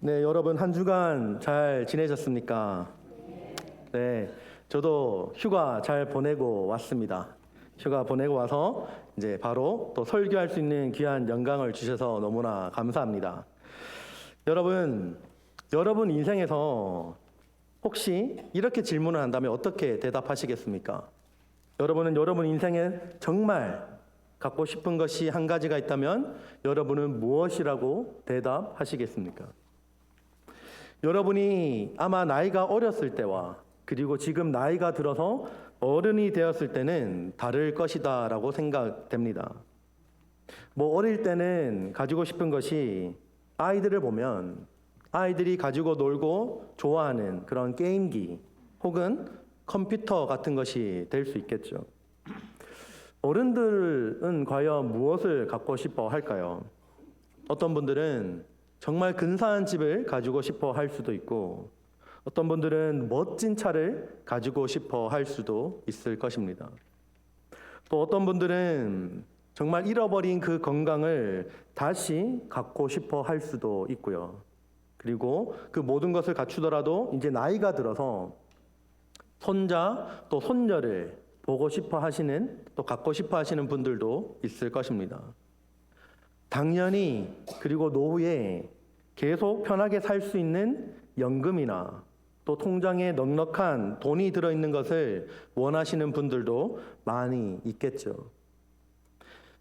네, 여러분 한 주간 잘 지내셨습니까? 네, 저도 휴가 잘 보내고 왔습니다. 휴가 보내고 와서 이제 바로 또 설교할 수 있는 귀한 영광을 주셔서 너무나 감사합니다. 여러분 인생에서 혹시 이렇게 질문을 한다면 어떻게 대답하시겠습니까? 여러분 인생에 정말 갖고 싶은 것이 한 가지가 있다면 여러분은 무엇이라고 대답하시겠습니까? 여러분이 아마 나이가 어렸을 때와 그리고 지금 나이가 들어서 어른이 되었을 때는 다를 것이다 라고 생각됩니다. 어릴 때는 가지고 싶은 것이 아이들을 보면 아이들이 가지고 놀고 좋아하는 그런 게임기 혹은 컴퓨터 같은 것이 될 수 있겠죠. 어른들은 과연 무엇을 갖고 싶어 할까요? 어떤 분들은 정말 근사한 집을 가지고 싶어 할 수도 있고 어떤 분들은 멋진 차를 가지고 싶어 할 수도 있을 것입니다. 또 어떤 분들은 정말 잃어버린 그 건강을 다시 갖고 싶어 할 수도 있고요. 그리고 그 모든 것을 갖추더라도 이제 나이가 들어서 손자 또 손녀를 보고 싶어 하시는 또 갖고 싶어 하시는 분들도 있을 것입니다. 당연히 그리고 노후에 계속 편하게 살 수 있는 연금이나 또 통장에 넉넉한 돈이 들어있는 것을 원하시는 분들도 많이 있겠죠.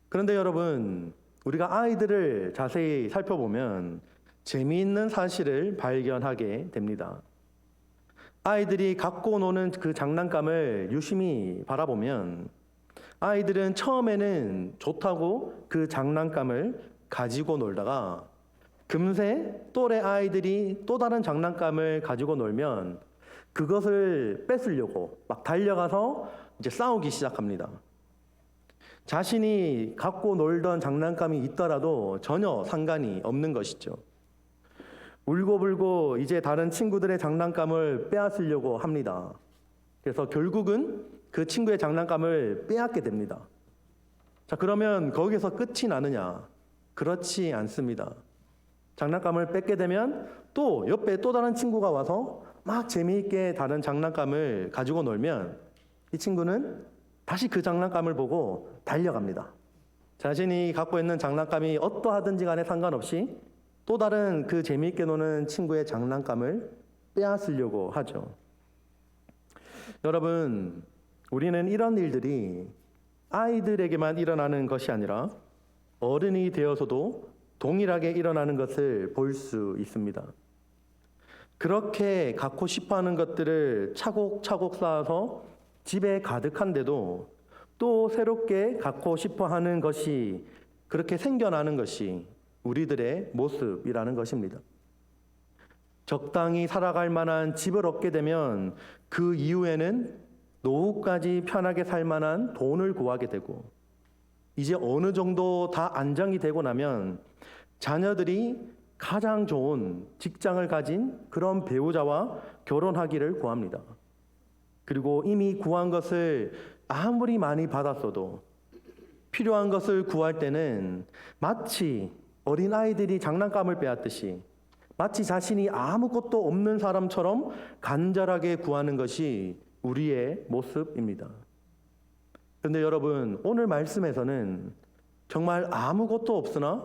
그런데 여러분, 우리가 아이들을 자세히 살펴보면 재미있는 사실을 발견하게 됩니다. 아이들이 갖고 노는 그 장난감을 유심히 바라보면 아이들은 처음에는 좋다고 그 장난감을 가지고 놀다가 금세 또래 아이들이 또 다른 장난감을 가지고 놀면 그것을 뺏으려고 막 달려가서 이제 싸우기 시작합니다. 자신이 갖고 놀던 장난감이 있더라도 전혀 상관이 없는 것이죠. 울고불고 이제 다른 친구들의 장난감을 빼앗으려고 합니다. 그래서 결국은 그 친구의 장난감을 빼앗게 됩니다. 자, 그러면 거기서 끝이 나느냐? 그렇지 않습니다. 장난감을 뺏게 되면 또 옆에 또 다른 친구가 와서 막 재미있게 다른 장난감을 가지고 놀면 이 친구는 다시 그 장난감을 보고 달려갑니다. 자신이 갖고 있는 장난감이 어떠하든지 간에 상관없이 또 다른 그 재미있게 노는 친구의 장난감을 빼앗으려고 하죠. 여러분, 우리는 이런 일들이 아이들에게만 일어나는 것이 아니라 어른이 되어서도 동일하게 일어나는 것을 볼 수 있습니다. 그렇게 갖고 싶어하는 것들을 차곡차곡 쌓아서 집에 가득한데도 또 새롭게 갖고 싶어하는 것이 그렇게 생겨나는 것이 우리들의 모습이라는 것입니다. 적당히 살아갈 만한 집을 얻게 되면 그 이후에는 노후까지 편하게 살 만한 돈을 구하게 되고 이제 어느 정도 다 안정이 되고 나면 자녀들이 가장 좋은 직장을 가진 그런 배우자와 결혼하기를 구합니다. 그리고 이미 구한 것을 아무리 많이 받았어도 필요한 것을 구할 때는 마치 어린아이들이 장난감을 빼앗듯이 마치 자신이 아무것도 없는 사람처럼 간절하게 구하는 것이 우리의 모습입니다. 그런데 여러분, 오늘 말씀에서는 정말 아무것도 없으나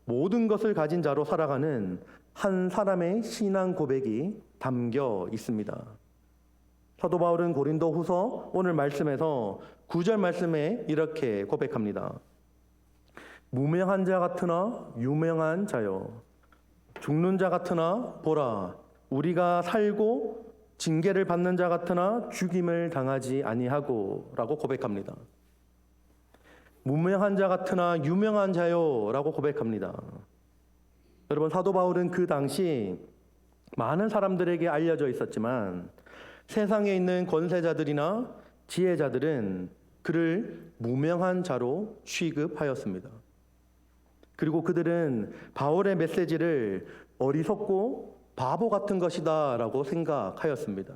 모든 것을 가진 자로 살아가는 한 사람의 신앙 고백이 담겨 있습니다. 사도 바울은 고린도 후서 오늘 말씀에서 9절 말씀에 이렇게 고백합니다. 무명한 자 같으나 유명한 자요. 죽는 자 같으나 보라, 우리가 살고 징계를 받는 자 같으나 죽임을 당하지 아니하고 라고 고백합니다. 무명한 자 같으나 유명한 자요 라고 고백합니다. 여러분, 사도 바울은 그 당시 많은 사람들에게 알려져 있었지만 세상에 있는 권세자들이나 지혜자들은 그를 무명한 자로 취급하였습니다. 그리고 그들은 바울의 메시지를 어리석고 바보 같은 것이다 라고 생각하였습니다.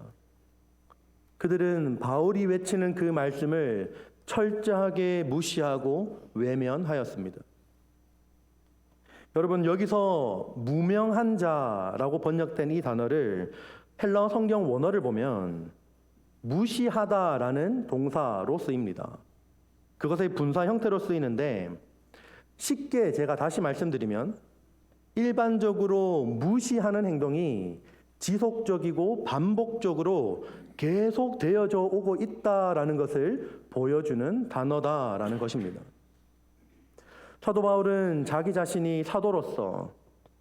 그들은 바울이 외치는 그 말씀을 철저하게 무시하고 외면하였습니다. 여러분, 여기서 무명한 자라고 번역된 이 단어를 헬라어 성경 원어를 보면 무시하다라는 동사로 쓰입니다. 그것의 분사 형태로 쓰이는데, 쉽게 제가 다시 말씀드리면 일반적으로 무시하는 행동이 지속적이고 반복적으로 계속 되어져 오고 있다라는 것을 보여주는 단어다라는 것입니다. 사도 바울은 자기 자신이 사도로서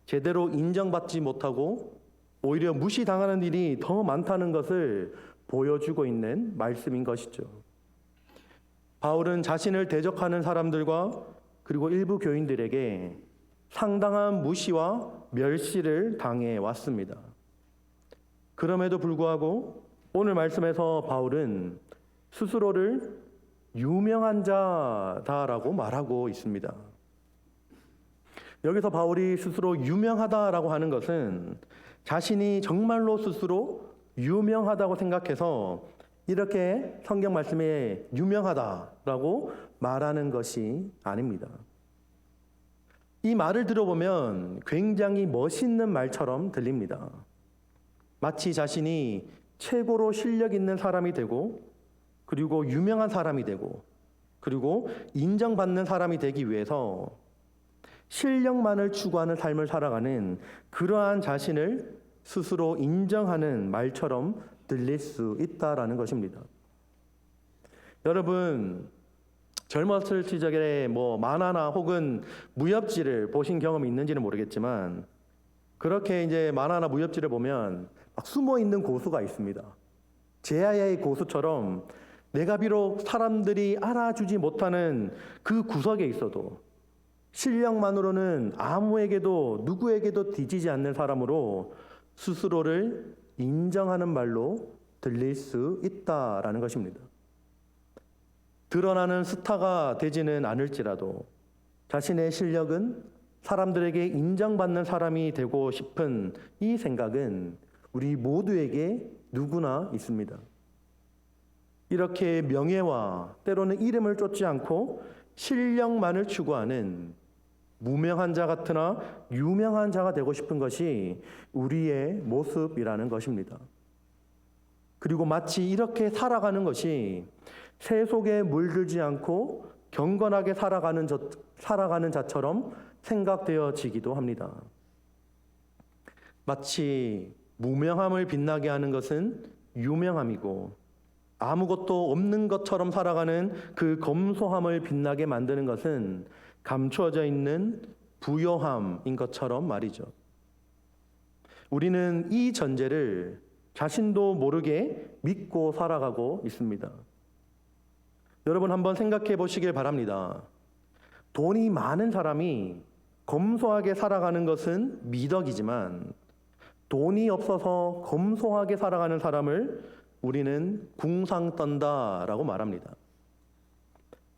제대로 인정받지 못하고 오히려 무시당하는 일이 더 많다는 것을 보여주고 있는 말씀인 것이죠. 바울은 자신을 대적하는 사람들과 그리고 일부 교인들에게 상당한 무시와 멸시를 당해 왔습니다. 그럼에도 불구하고 오늘 말씀에서 바울은 스스로를 유명한 자다라고 말하고 있습니다. 여기서 바울이 스스로 유명하다라고 하는 것은 자신이 정말로 스스로 유명하다고 생각해서 이렇게 성경 말씀에 유명하다라고 말하는 것이 아닙니다. 이 말을 들어보면 굉장히 멋있는 말처럼 들립니다. 마치 자신이 최고로 실력 있는 사람이 되고, 그리고 유명한 사람이 되고, 그리고 인정받는 사람이 되기 위해서 실력만을 추구하는 삶을 살아가는 그러한 자신을 스스로 인정하는 말처럼 들릴 수 있다라는 것입니다. 여러분, 젊었을 시절에 만화나 혹은 무협지를 보신 경험이 있는지는 모르겠지만, 그렇게 이제 만화나 무협지를 보면 막 숨어 있는 고수가 있습니다. 제아야의 고수처럼 내가 비록 사람들이 알아주지 못하는 그 구석에 있어도 실력만으로는 아무에게도 누구에게도 뒤지지 않는 사람으로 스스로를 인정하는 말로 들릴 수 있다라는 것입니다. 드러나는 스타가 되지는 않을지라도 자신의 실력은 사람들에게 인정받는 사람이 되고 싶은 이 생각은 우리 모두에게 누구나 있습니다. 이렇게 명예와 때로는 이름을 쫓지 않고 실력만을 추구하는 무명한 자 같으나 유명한 자가 되고 싶은 것이 우리의 모습이라는 것입니다. 그리고 마치 이렇게 살아가는 것이 새 속에 물들지 않고 경건하게 살아가는 자처럼 생각되어지기도 합니다. 마치 무명함을 빛나게 하는 것은 유명함이고, 아무것도 없는 것처럼 살아가는 그 검소함을 빛나게 만드는 것은 감추어져 있는 부요함인 것처럼 말이죠. 우리는 이 전제를 자신도 모르게 믿고 살아가고 있습니다. 여러분, 한번 생각해 보시길 바랍니다. 돈이 많은 사람이 검소하게 살아가는 것은 미덕이지만, 돈이 없어서 검소하게 살아가는 사람을 우리는 궁상 떤다라고 말합니다.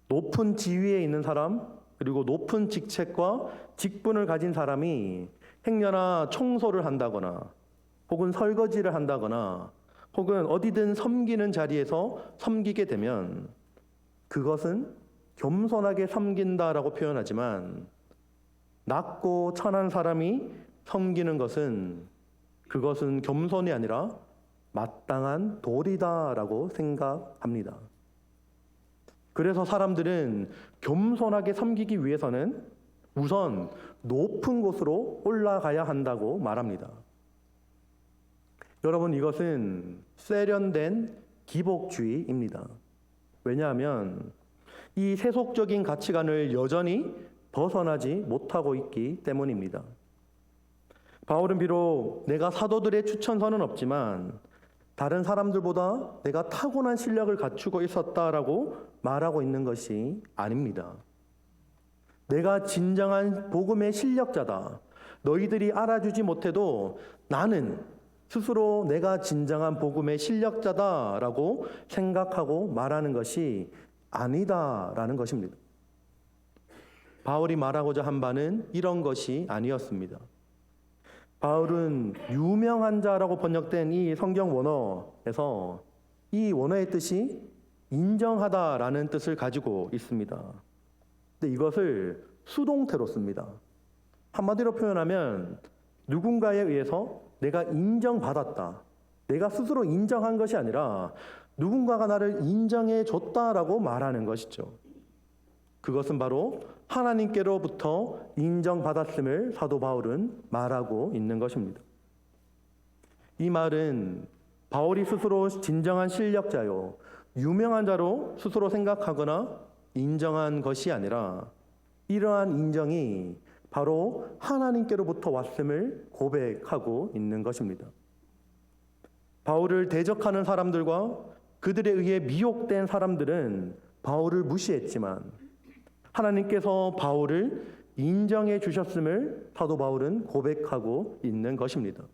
높은 지위에 있는 사람, 그리고 높은 직책과 직분을 가진 사람이 행여나 청소를 한다거나 혹은 설거지를 한다거나 혹은 어디든 섬기는 자리에서 섬기게 되면 그것은 겸손하게 섬긴다라고 표현하지만, 낮고 천한 사람이 섬기는 것은 그것은 겸손이 아니라 마땅한 도리다라고 생각합니다. 그래서 사람들은 겸손하게 섬기기 위해서는 우선 높은 곳으로 올라가야 한다고 말합니다. 여러분, 이것은 세련된 기복주의입니다. 왜냐하면 이 세속적인 가치관을 여전히 벗어나지 못하고 있기 때문입니다. 바울은 비록 내가 사도들의 추천서는 없지만 다른 사람들보다 내가 타고난 실력을 갖추고 있었다라고 말하고 있는 것이 아닙니다. 내가 진정한 복음의 실력자다. 너희들이 알아주지 못해도 나는 스스로 내가 진정한 복음의 실력자다라고 생각하고 말하는 것이 아니다라는 것입니다. 바울이 말하고자 한 바는 이런 것이 아니었습니다. 바울은 유명한 자라고 번역된 이 성경 원어에서 이 원어의 뜻이 인정하다라는 뜻을 가지고 있습니다. 근데 이것을 수동태로 씁니다. 한마디로 표현하면 누군가에 의해서 내가 인정받았다. 내가 스스로 인정한 것이 아니라 누군가가 나를 인정해 줬다라고 말하는 것이죠. 그것은 바로 하나님께로부터 인정받았음을 사도 바울은 말하고 있는 것입니다. 이 말은 바울이 스스로 진정한 실력자요, 유명한 자로 스스로 생각하거나 인정한 것이 아니라 이러한 인정이 바로 하나님께로부터 왔음을 고백하고 있는 것입니다. 바울을 대적하는 사람들과 그들에 의해 미혹된 사람들은 바울을 무시했지만 하나님께서 바울을 인정해 주셨음을 사도 바울은 고백하고 있는 것입니다.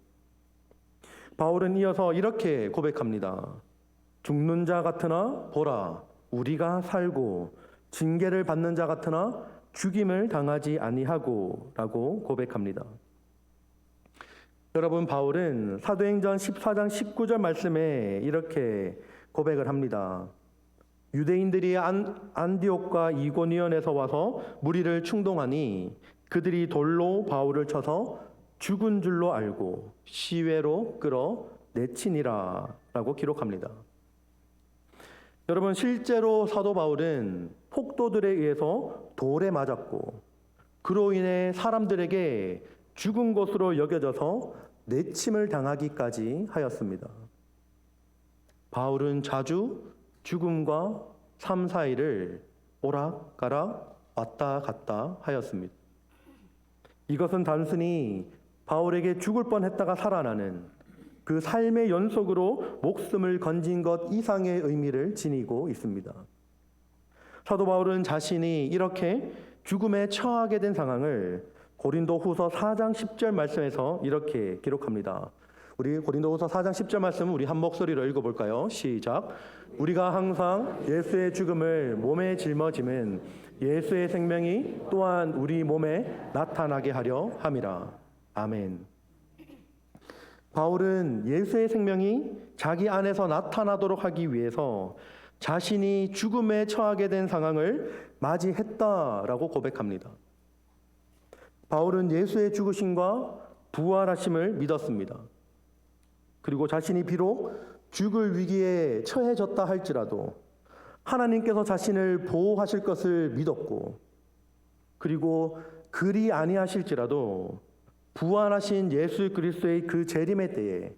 바울은 이어서 이렇게 고백합니다. 죽는 자 같으나 보라, 우리가 살고 징계를 받는 자 같으나 죽임을 당하지 아니하고 라고 고백합니다. 여러분, 바울은 사도행전 14장 19절 말씀에 이렇게 고백을 합니다. 유대인들이 안디옥과 이고니온에서 와서 무리를 충동하니 그들이 돌로 바울을 쳐서 죽은 줄로 알고 시외로 끌어 내치니라 라고 기록합니다. 여러분, 실제로 사도 바울은 폭도들에 의해서 돌에 맞았고 그로 인해 사람들에게 죽은 것으로 여겨져서 내침을 당하기까지 하였습니다. 바울은 자주 죽음과 삶 사이를 오락가락 왔다 갔다 하였습니다. 이것은 단순히 바울에게 죽을 뻔했다가 살아나는 그 삶의 연속으로 목숨을 건진 것 이상의 의미를 지니고 있습니다. 사도 바울은 자신이 이렇게 죽음에 처하게 된 상황을 고린도후서 4장 10절 말씀에서 이렇게 기록합니다. 우리 고린도후서 4장 10절 말씀 우리 한 목소리로 읽어볼까요? 시작. 우리가 항상 예수의 죽음을 몸에 짊어짐은 예수의 생명이 또한 우리 몸에 나타나게 하려 함이라. 아멘. 바울은 예수의 생명이 자기 안에서 나타나도록 하기 위해서 자신이 죽음에 처하게 된 상황을 맞이했다라고 고백합니다. 바울은 예수의 죽으심과 부활하심을 믿었습니다. 그리고 자신이 비록 죽을 위기에 처해졌다 할지라도 하나님께서 자신을 보호하실 것을 믿었고, 그리고 그리 아니하실지라도 부활하신 예수 그리스도의 그 재림의 때에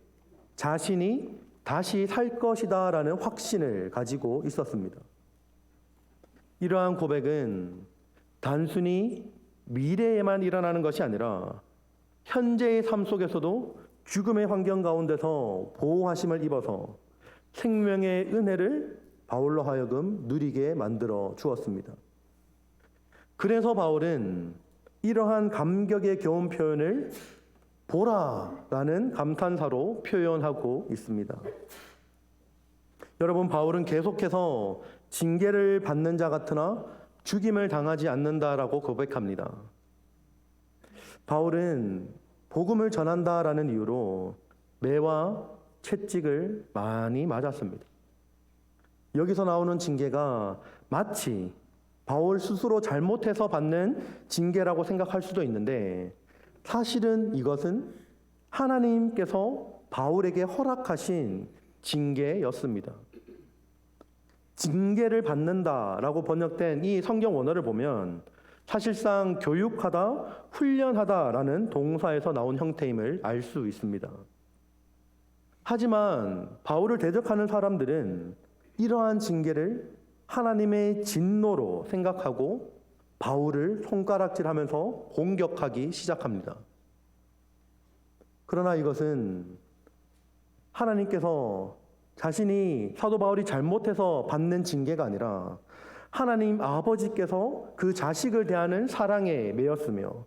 자신이 다시 살 것이다라는 확신을 가지고 있었습니다. 이러한 고백은 단순히 미래에만 일어나는 것이 아니라 현재의 삶 속에서도 죽음의 환경 가운데서 보호하심을 입어서 생명의 은혜를 바울로 하여금 누리게 만들어 주었습니다. 그래서 바울은 이러한 감격의 교훈 표현을 보라라는 감탄사로 표현하고 있습니다. 여러분, 바울은 계속해서 징계를 받는 자 같으나 죽임을 당하지 않는다라고 고백합니다. 바울은 복음을 전한다라는 이유로 매와 채찍을 많이 맞았습니다. 여기서 나오는 징계가 마치 바울 스스로 잘못해서 받는 징계라고 생각할 수도 있는데, 사실은 이것은 하나님께서 바울에게 허락하신 징계였습니다. 징계를 받는다라고 번역된 이 성경 원어를 보면 사실상 교육하다, 훈련하다라는 동사에서 나온 형태임을 알 수 있습니다. 하지만 바울을 대적하는 사람들은 이러한 징계를 하나님의 진노로 생각하고 바울을 손가락질하면서 공격하기 시작합니다. 그러나 이것은 하나님께서 자신이 사도 바울이 잘못해서 받는 징계가 아니라 하나님 아버지께서 그 자식을 대하는 사랑에 매였으며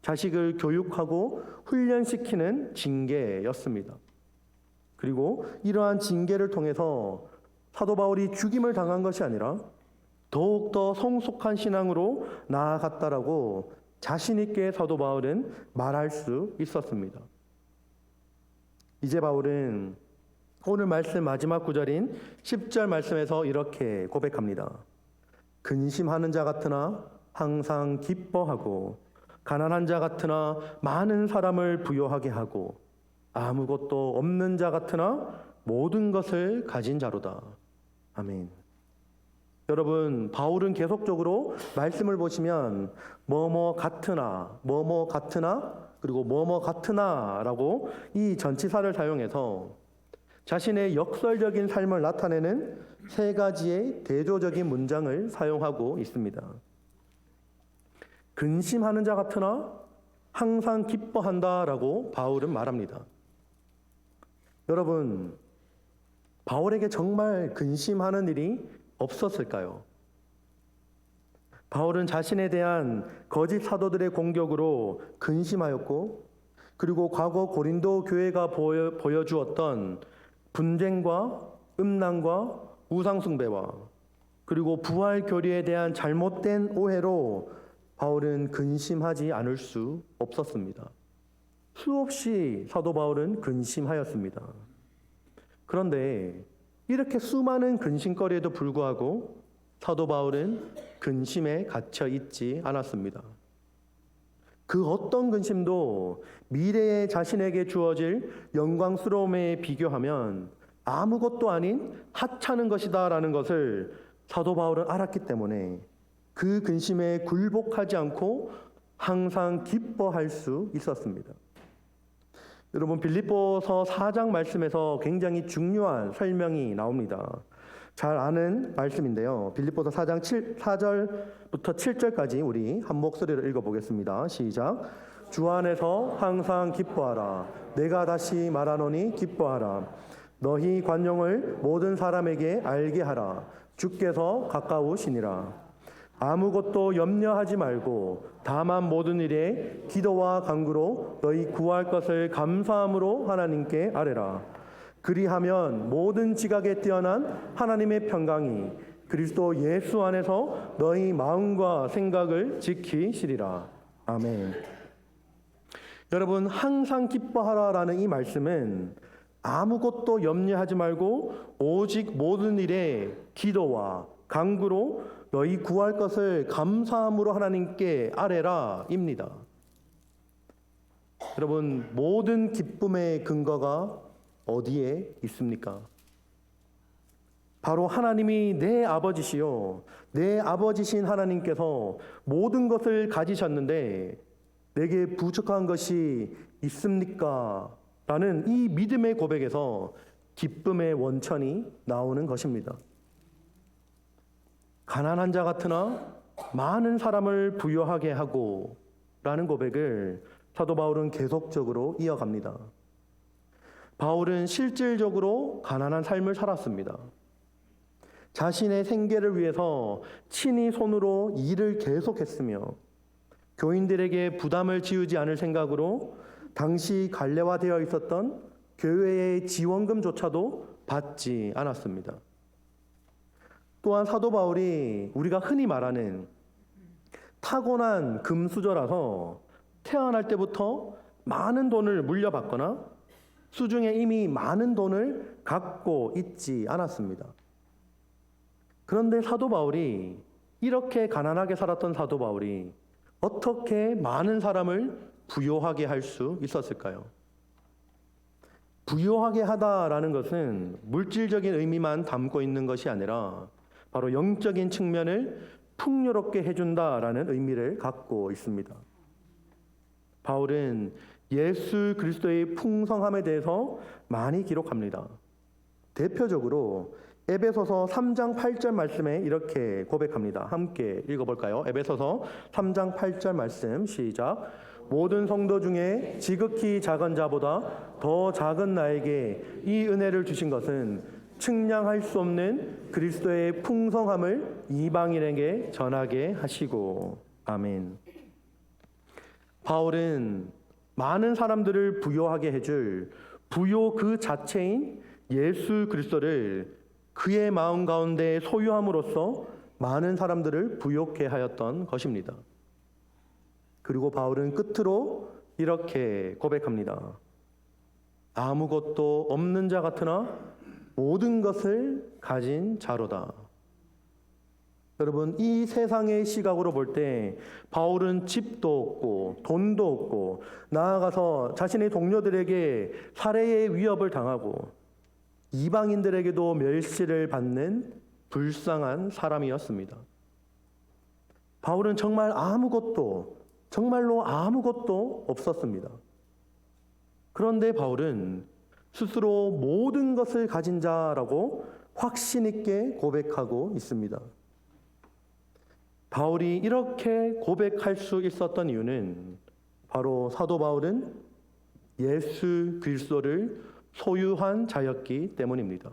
자식을 교육하고 훈련시키는 징계였습니다. 그리고 이러한 징계를 통해서 사도 바울이 죽임을 당한 것이 아니라 더욱더 성숙한 신앙으로 나아갔다라고 자신 있게 사도 바울은 말할 수 있었습니다. 이제 바울은 오늘 말씀 마지막 구절인 10절 말씀에서 이렇게 고백합니다. 근심하는 자 같으나 항상 기뻐하고 가난한 자 같으나 많은 사람을 부요하게 하고 아무것도 없는 자 같으나 모든 것을 가진 자로다. 아멘. 여러분, 바울은 계속적으로 말씀을 보시면 뭐뭐 같으나, 뭐뭐 같으나, 그리고 뭐뭐 같으나라고 이 전치사를 사용해서 자신의 역설적인 삶을 나타내는 세 가지의 대조적인 문장을 사용하고 있습니다. 근심하는 자 같으나 항상 기뻐한다라고 바울은 말합니다. 여러분, 바울에게 정말 근심하는 일이 없었을까요? 바울은 자신에 대한 거짓 사도들의 공격으로 근심하였고, 그리고 과거 고린도 교회가 보여주었던 분쟁과 음란과 우상숭배와 그리고 부활 교리에 대한 잘못된 오해로 바울은 근심하지 않을 수 없었습니다. 수없이 사도 바울은 근심하였습니다. 그런데 이렇게 수많은 근심거리에도 불구하고 사도 바울은 근심에 갇혀 있지 않았습니다. 그 어떤 근심도 미래에 자신에게 주어질 영광스러움에 비교하면 아무것도 아닌 하찮은 것이다라는 것을 사도 바울은 알았기 때문에 그 근심에 굴복하지 않고 항상 기뻐할 수 있었습니다. 여러분, 빌립보서 4장 말씀에서 굉장히 중요한 설명이 나옵니다. 잘 아는 말씀인데요. 빌립보서 4장 4절부터 7절까지 우리 한 목소리로 읽어보겠습니다. 시작. 주 안에서 항상 기뻐하라. 내가 다시 말하노니 기뻐하라. 너희 관용을 모든 사람에게 알게 하라. 주께서 가까우시니라. 아무것도 염려하지 말고 다만 모든 일에 기도와 간구로 너희 구할 것을 감사함으로 하나님께 아뢰라. 그리하면 모든 지각에 뛰어난 하나님의 평강이 그리스도 예수 안에서 너희 마음과 생각을 지키시리라. 아멘. 여러분, 항상 기뻐하라라는 이 말씀은 아무것도 염려하지 말고 오직 모든 일에 기도와 간구로 너희 구할 것을 감사함으로 하나님께 아뢰라 입니다. 여러분, 모든 기쁨의 근거가 어디에 있습니까? 바로 하나님이 내 아버지시요, 내 아버지신 하나님께서 모든 것을 가지셨는데 내게 부족한 것이 있습니까? 라는 이 믿음의 고백에서 기쁨의 원천이 나오는 것입니다. 가난한 자 같으나 많은 사람을 부요하게 하고 라는 고백을 사도 바울은 계속적으로 이어갑니다. 바울은 실질적으로 가난한 삶을 살았습니다. 자신의 생계를 위해서 친히 손으로 일을 계속했으며 교인들에게 부담을 지우지 않을 생각으로 당시 관례화되어 있었던 교회의 지원금조차도 받지 않았습니다. 또한 사도 바울이 우리가 흔히 말하는 타고난 금수저라서 태어날 때부터 많은 돈을 물려받거나 수중에 이미 많은 돈을 갖고 있지 않았습니다. 그런데 사도 바울이 이렇게 가난하게 살았던 사도 바울이 어떻게 많은 사람을 부요하게 할 수 있었을까요? 부요하게 하다라는 것은 물질적인 의미만 담고 있는 것이 아니라 바로 영적인 측면을 풍요롭게 해준다라는 의미를 갖고 있습니다. 바울은 예수 그리스도의 풍성함에 대해서 많이 기록합니다. 대표적으로 에베소서 3장 8절 말씀에 이렇게 고백합니다. 함께 읽어볼까요? 에베소서 3장 8절 말씀 시작. 모든 성도 중에 지극히 작은 자보다 더 작은 나에게 이 은혜를 주신 것은 측량할 수 없는 그리스도의 풍성함을 이방인에게 전하게 하시고. 아멘. 바울은 많은 사람들을 부요하게 해줄 부요 그 자체인 예수 그리스도를 그의 마음 가운데 소유함으로써 많은 사람들을 부요케 하였던 것입니다. 그리고 바울은 끝으로 이렇게 고백합니다. 아무것도 없는 자 같으나 모든 것을 가진 자로다. 여러분, 이 세상의 시각으로 볼 때 바울은 집도 없고 돈도 없고 나아가서 자신의 동료들에게 살해의 위협을 당하고 이방인들에게도 멸시를 받는 불쌍한 사람이었습니다. 바울은 정말로 아무것도 없었습니다. 그런데 바울은 스스로 모든 것을 가진 자라고 확신 있게 고백하고 있습니다. 바울이 이렇게 고백할 수 있었던 이유는 바로 사도 바울은 예수 그리스도를 소유한 자였기 때문입니다.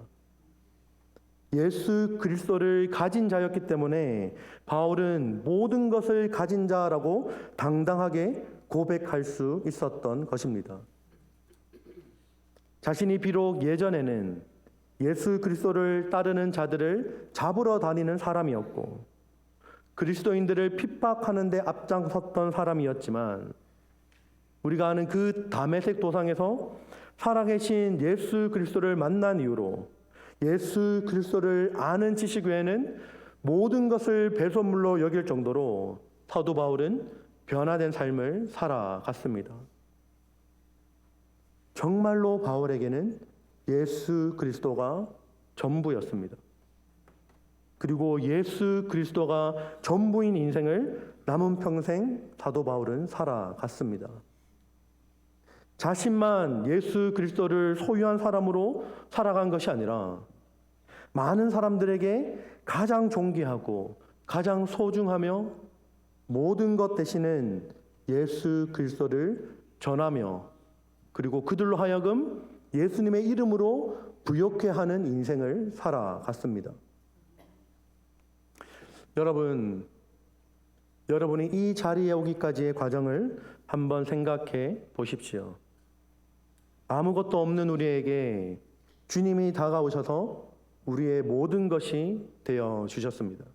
예수 그리스도를 가진 자였기 때문에 바울은 모든 것을 가진 자라고 당당하게 고백할 수 있었던 것입니다. 자신이 비록 예전에는 예수 그리스도를 따르는 자들을 잡으러 다니는 사람이었고 그리스도인들을 핍박하는 데 앞장섰던 사람이었지만 우리가 아는 그 다메섹 도상에서 살아계신 예수 그리스도를 만난 이후로 예수 그리스도를 아는 지식 외에는 모든 것을 배설물로 여길 정도로 사도 바울은 변화된 삶을 살아갔습니다. 정말로 바울에게는 예수 그리스도가 전부였습니다. 그리고 예수 그리스도가 전부인 인생을 남은 평생 사도 바울은 살아갔습니다. 자신만 예수 그리스도를 소유한 사람으로 살아간 것이 아니라 많은 사람들에게 가장 존귀하고 가장 소중하며 모든 것 대신은 예수 그리스도를 전하며 그리고 그들로 하여금 예수님의 이름으로 부욕해 하는 인생을 살아갔습니다. 여러분이 이 자리에 오기까지의 과정을 한번 생각해 보십시오. 아무것도 없는 우리에게 주님이 다가오셔서 우리의 모든 것이 되어 주셨습니다.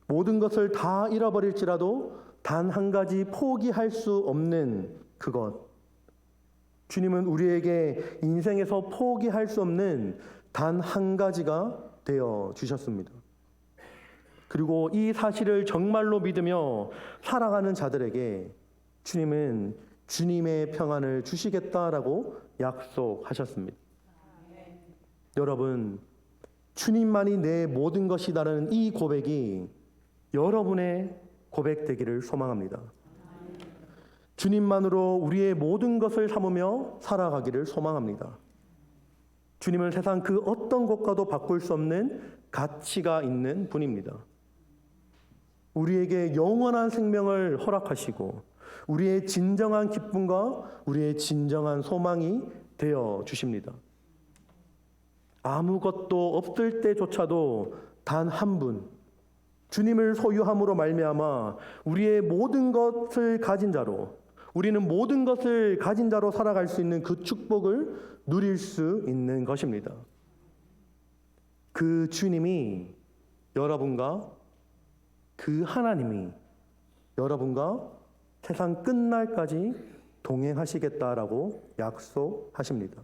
모든 것을 다 잃어버릴지라도 단 한 가지 포기할 수 없는 그것. 주님은 우리에게 인생에서 포기할 수 없는 단 한 가지가 되어 주셨습니다. 그리고 이 사실을 정말로 믿으며 살아가는 자들에게 주님은 주님의 평안을 주시겠다라고 약속하셨습니다. 여러분, 주님만이 내 모든 것이다라는 이 고백이 여러분의 고백되기를 소망합니다. 주님만으로 우리의 모든 것을 삼으며 살아가기를 소망합니다. 주님은 세상 그 어떤 것과도 바꿀 수 없는 가치가 있는 분입니다. 우리에게 영원한 생명을 허락하시고 우리의 진정한 기쁨과 우리의 진정한 소망이 되어 주십니다. 아무것도 없을 때조차도 단 한 분, 주님을 소유함으로 말미암아 우리의 모든 것을 가진 자로, 우리는 모든 것을 가진 자로 살아갈 수 있는 그 축복을 누릴 수 있는 것입니다. 그 주님이 여러분과 그 하나님이 여러분과 세상 끝날까지 동행하시겠다라고 약속하십니다.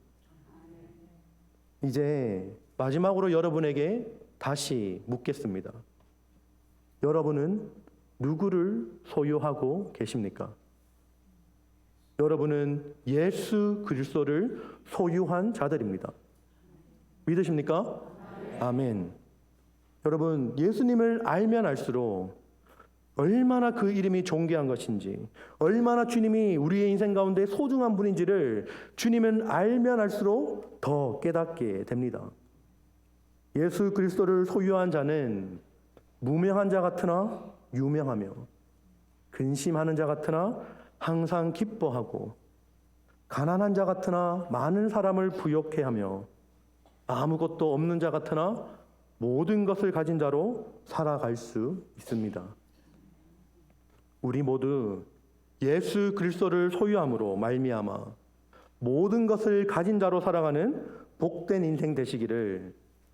이제 마지막으로 여러분에게 다시 묻겠습니다. 여러분은 누구를 소유하고 계십니까? 여러분은 예수 그리스도를 소유한 자들입니다. 믿으십니까? 아멘. 여러분, 예수님을 알면 알수록 얼마나 그 이름이 존귀한 것인지, 얼마나 주님이 우리의 인생 가운데 소중한 분인지를 주님은 알면 알수록 더 깨닫게 됩니다. 예수 그리스도를 소유한 자는 무명한 자 같으나 유명하며, 근심하는 자 같으나 항상 기뻐하고, 가난한 자 같으나 많은 사람을 부욕해 하며, 아무것도 없는 자 같으나 모든 것을 가진 자로 살아갈 수 있습니다. 우리 모두 예수 그리스도를 소유함으로 말미암아 모든 것을 가진 자로 살아가는 복된 인생 되시기를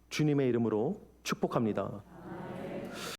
주님의 이름으로 축복합니다.